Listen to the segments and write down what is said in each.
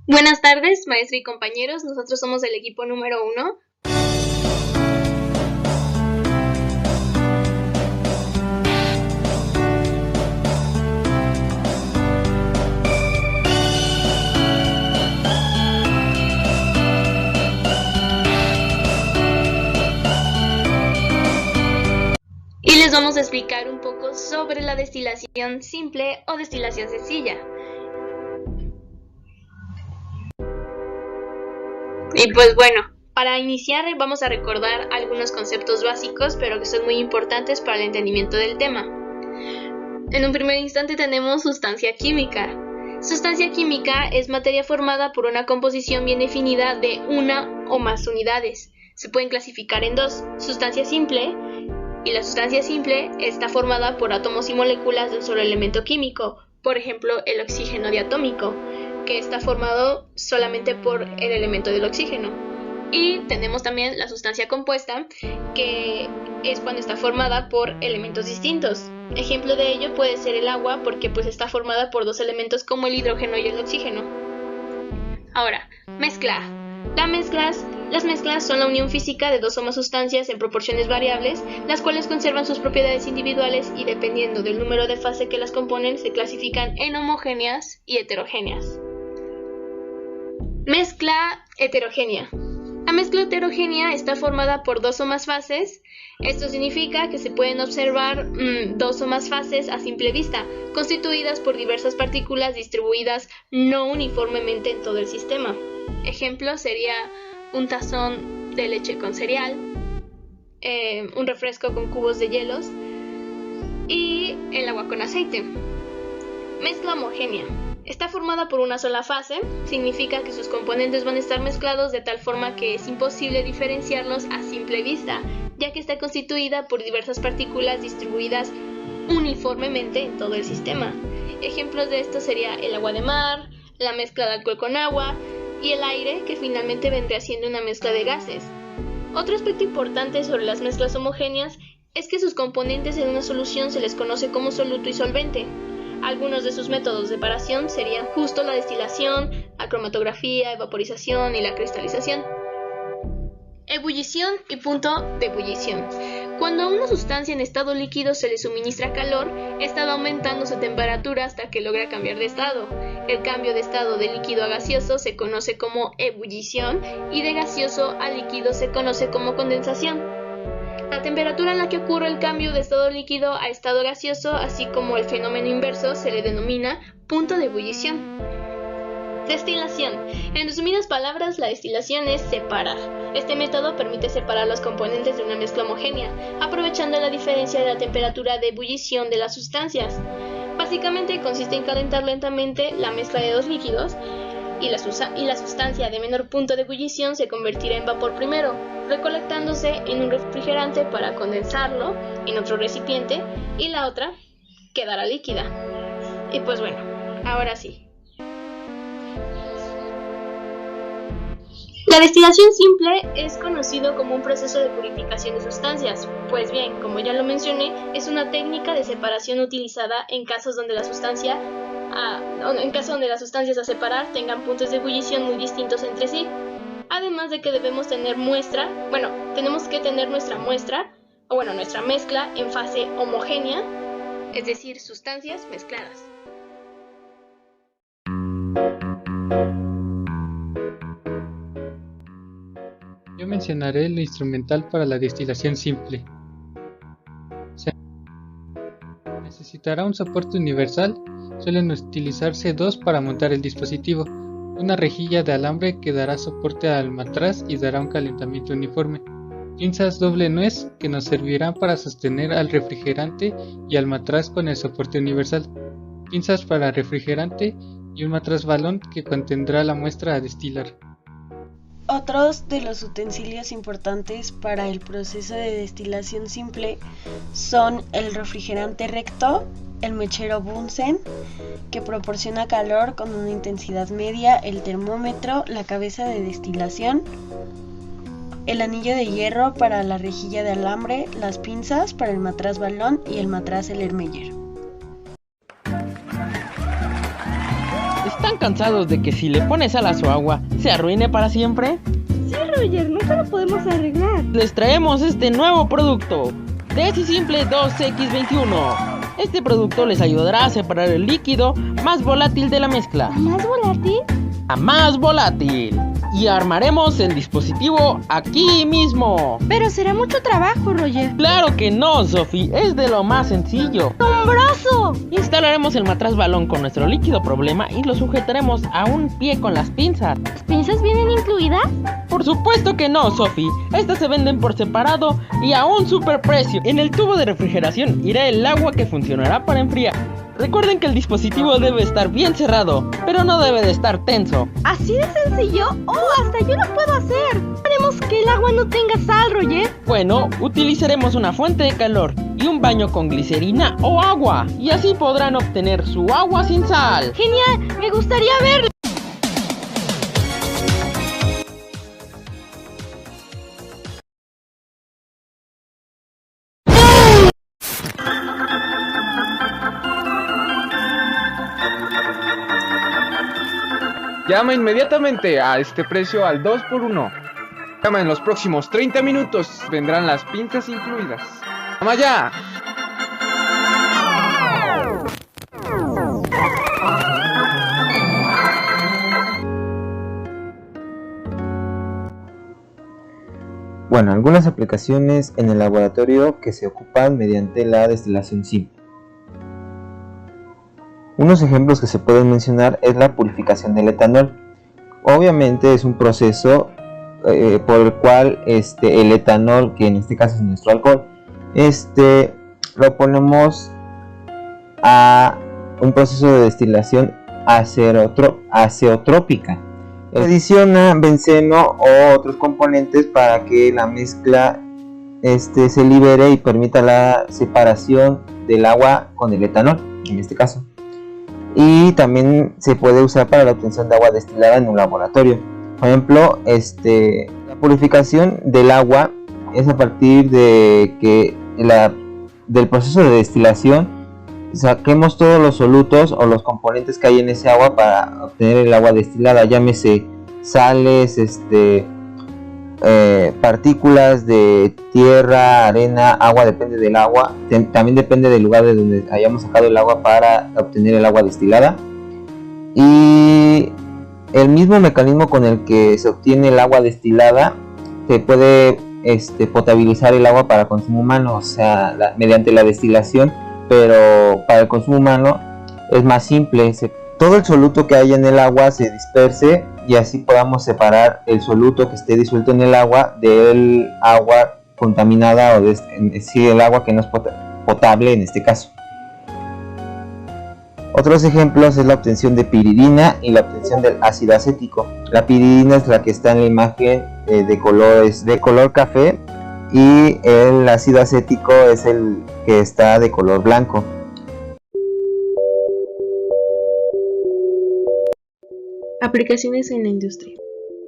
Buenas tardes, maestra y compañeros. Nosotros somos el equipo número 1. Y les vamos a explicar un poco sobre la destilación simple o destilación sencilla. Y pues bueno, para iniciar vamos a recordar algunos conceptos básicos, pero que son muy importantes para el entendimiento del tema. En un primer instante tenemos sustancia química. Sustancia química es materia formada por una composición bien definida de una o más unidades. Se pueden clasificar en dos: sustancia simple, y la sustancia simple está formada por átomos y moléculas de un solo elemento químico, por ejemplo el oxígeno diatómico, que está formado solamente por el elemento del oxígeno. Y tenemos también la sustancia compuesta, que es cuando está formada por elementos distintos. Ejemplo de ello puede ser el agua, porque pues está formada por dos elementos como el hidrógeno y el oxígeno. Ahora, mezcla. Las mezclas son la unión física de dos o más sustancias en proporciones variables, las cuales conservan sus propiedades individuales y dependiendo del número de fase que las componen se clasifican en homogéneas y heterogéneas. Mezcla heterogénea. La mezcla heterogénea está formada por dos o más fases. Esto significa que se pueden observar dos o más fases a simple vista, constituidas por diversas partículas distribuidas no uniformemente en todo el sistema. Ejemplo sería un tazón de leche con cereal, un refresco con cubos de hielos y el agua con aceite. Mezcla homogénea. Está formada por una sola fase, significa que sus componentes van a estar mezclados de tal forma que es imposible diferenciarlos a simple vista, ya que está constituida por diversas partículas distribuidas uniformemente en todo el sistema. Ejemplos de esto sería el agua de mar, la mezcla de alcohol con agua y el aire, que finalmente vendría siendo una mezcla de gases. Otro aspecto importante sobre las mezclas homogéneas es que sus componentes en una solución se les conoce como soluto y solvente. Algunos de sus métodos de separación serían justo la destilación, la cromatografía, evaporización y la cristalización. Ebullición y punto de ebullición. Cuando a una sustancia en estado líquido se le suministra calor, esta va aumentando su temperatura hasta que logra cambiar de estado. El cambio de estado de líquido a gaseoso se conoce como ebullición y de gaseoso a líquido se conoce como condensación. La temperatura en la que ocurre el cambio de estado líquido a estado gaseoso, así como el fenómeno inverso, se le denomina punto de ebullición. Destilación. En resumidas palabras, la destilación es separar. Este método permite separar los componentes de una mezcla homogénea, aprovechando la diferencia de la temperatura de ebullición de las sustancias. Básicamente consiste en calentar lentamente la mezcla de dos líquidos y la sustancia de menor punto de ebullición se convertirá en vapor primero, recolectándose en un refrigerante para condensarlo en otro recipiente y la otra quedará líquida. Y pues bueno, ahora sí. La destilación simple es conocido como un proceso de purificación de sustancias. Pues bien, como ya lo mencioné, es una técnica de separación utilizada en casos donde las sustancias a separar tengan puntos de ebullición muy distintos entre sí. Además de que tenemos que tener nuestra mezcla en fase homogénea, es decir, sustancias mezcladas. Yo mencionaré lo instrumental para la destilación simple. Se necesitará un soporte universal. Suelen utilizarse dos para montar el dispositivo. Una rejilla de alambre que dará soporte al matraz y dará un calentamiento uniforme. Pinzas doble nuez que nos servirán para sostener al refrigerante y al matraz con el soporte universal. Pinzas para refrigerante y un matraz balón que contendrá la muestra a destilar. Otros de los utensilios importantes para el proceso de destilación simple son el refrigerante recto, el mechero Bunsen, que proporciona calor con una intensidad media, el termómetro, la cabeza de destilación, el anillo de hierro para la rejilla de alambre, las pinzas para el matraz balón y el matraz Erlenmeyer. Están cansados de que si le pones sal a su agua, se arruine para siempre? Sí, Roger, nunca lo podemos arreglar. Les traemos este nuevo producto, Desi Simple 2X21. Este producto les ayudará a separar el líquido más volátil de la mezcla. ¿Más volátil? A más volátil. Y armaremos el dispositivo aquí mismo. Pero será mucho trabajo, Roger. Claro que no, Sophie, es de lo más sencillo. ¡Asombroso! Instalaremos el matraz balón con nuestro líquido problema y lo sujetaremos a un pie con las pinzas. ¿Las pinzas vienen incluidas? Por supuesto que no, Sophie. Estas se venden por separado y a un superprecio. En el tubo de refrigeración irá el agua que funcionará para enfriar. Recuerden que el dispositivo debe estar bien cerrado, pero no debe de estar tenso. ¿Así de sencillo? ¡Oh, hasta yo lo puedo hacer! Haremos que el agua no tenga sal, Roger. Bueno, utilizaremos una fuente de calor y un baño con glicerina o agua, y así podrán obtener su agua sin sal. ¡Genial! ¡Me gustaría verlo! Llama inmediatamente a este precio al 2x1. Llama en los próximos 30 minutos. Vendrán las pinzas incluidas. ¡Llama ya! Bueno, algunas aplicaciones en el laboratorio que se ocupan mediante la destilación simple. Unos ejemplos que se pueden mencionar es la purificación del etanol. Obviamente es un proceso por el cual el etanol, que en este caso es nuestro alcohol, lo ponemos a un proceso de destilación azeotrópica. Se adiciona benceno o otros componentes para que la mezcla se libere y permita la separación del agua con el etanol, en este caso. Y también se puede usar para la obtención de agua destilada en un laboratorio. Por ejemplo, la purificación del agua es a partir de que del proceso de destilación saquemos todos los solutos o los componentes que hay en ese agua para obtener el agua destilada, llámese sales, partículas de tierra, arena, agua, depende del agua, también depende del lugar de donde hayamos sacado el agua para obtener el agua destilada. Y el mismo mecanismo con el que se obtiene el agua destilada, se puede potabilizar el agua para consumo humano, o sea, mediante la destilación, pero para el consumo humano es más simple. Todo el soluto que hay en el agua se disperse y así podamos separar el soluto que esté disuelto en el agua del agua contaminada o el agua que no es potable en este caso. Otros ejemplos es la obtención de piridina y la obtención del ácido acético. La piridina es la que está en la imagen de color café, y el ácido acético es el que está de color blanco. Aplicaciones en la industria.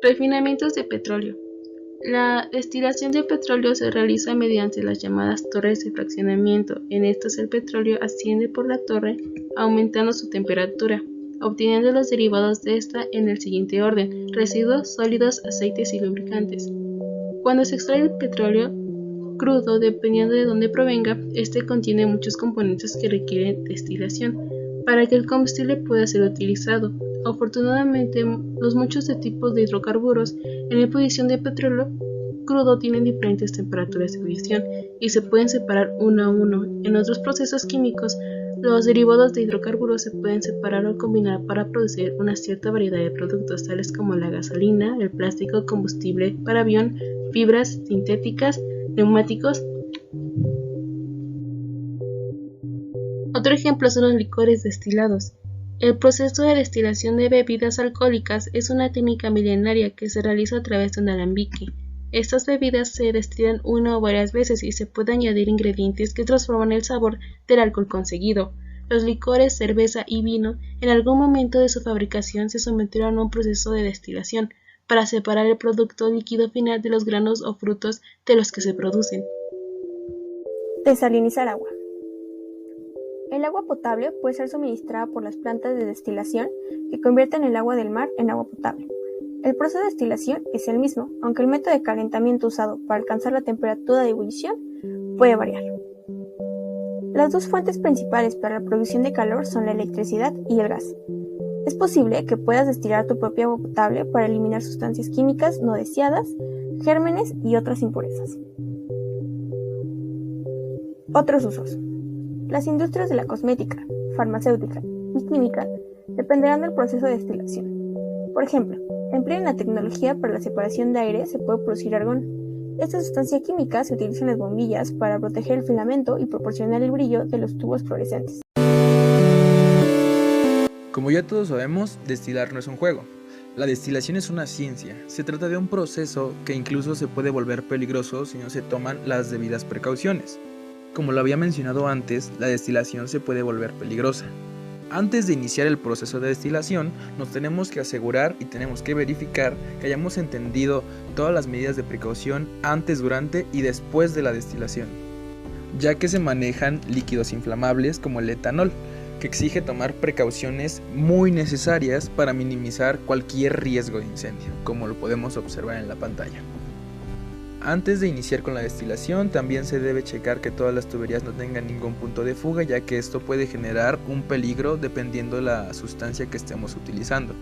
Refinamientos de petróleo. La destilación de petróleo se realiza mediante las llamadas torres de fraccionamiento. En estas el petróleo asciende por la torre, aumentando su temperatura, obteniendo los derivados de esta en el siguiente orden: residuos, sólidos, aceites y lubricantes. Cuando se extrae el petróleo crudo, dependiendo de dónde provenga, este contiene muchos componentes que requieren destilación para que el combustible pueda ser utilizado. Afortunadamente, los muchos de tipos de hidrocarburos en la ebullición de petróleo crudo tienen diferentes temperaturas de ebullición y se pueden separar uno a uno. En otros procesos químicos, los derivados de hidrocarburos se pueden separar o combinar para producir una cierta variedad de productos, tales como la gasolina, el plástico, combustible para avión, fibras sintéticas, neumáticos. Otro ejemplo son los licores destilados. El proceso de destilación de bebidas alcohólicas es una técnica milenaria que se realiza a través de un alambique. Estas bebidas se destilan una o varias veces y se pueden añadir ingredientes que transforman el sabor del alcohol conseguido. Los licores, cerveza y vino, en algún momento de su fabricación se sometieron a un proceso de destilación para separar el producto líquido final de los granos o frutos de los que se producen. Desalinizar agua. El agua potable puede ser suministrada por las plantas de destilación que convierten el agua del mar en agua potable. El proceso de destilación es el mismo, aunque el método de calentamiento usado para alcanzar la temperatura de ebullición puede variar. Las dos fuentes principales para la producción de calor son la electricidad y el gas. Es posible que puedas destilar tu propia agua potable para eliminar sustancias químicas no deseadas, gérmenes y otras impurezas. Otros usos. Las industrias de la cosmética, farmacéutica y química dependerán del proceso de destilación. Por ejemplo, emplean la tecnología para la separación de aire se puede producir argón. Esta sustancia química se utiliza en las bombillas para proteger el filamento y proporcionar el brillo de los tubos fluorescentes. Como ya todos sabemos, destilar no es un juego. La destilación es una ciencia. Se trata de un proceso que incluso se puede volver peligroso si no se toman las debidas precauciones. Como lo había mencionado antes, la destilación se puede volver peligrosa. Antes de iniciar el proceso de destilación, nos tenemos que asegurar y tenemos que verificar que hayamos entendido todas las medidas de precaución antes, durante y después de la destilación, ya que se manejan líquidos inflamables como el etanol, que exige tomar precauciones muy necesarias para minimizar cualquier riesgo de incendio, como lo podemos observar en la pantalla. Antes de iniciar con la destilación, también se debe checar que todas las tuberías no tengan ningún punto de fuga, ya que esto puede generar un peligro dependiendo de la sustancia que estemos utilizando.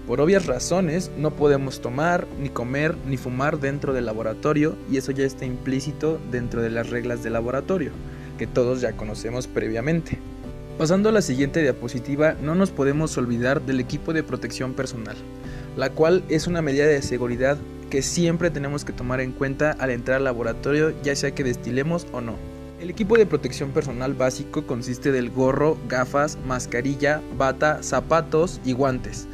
Por obvias razones, no podemos tomar, ni comer, ni fumar dentro del laboratorio, y eso ya está implícito dentro de las reglas del laboratorio, que todos ya conocemos previamente. Pasando a la siguiente diapositiva, no nos podemos olvidar del equipo de protección personal, la cual es una medida de seguridad que siempre tenemos que tomar en cuenta al entrar al laboratorio, ya sea que destilemos o no. El equipo de protección personal básico consiste del gorro, gafas, mascarilla, bata, zapatos y guantes.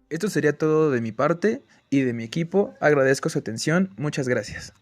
Esto sería todo de mi parte y de mi equipo. Agradezco su atención. Muchas gracias.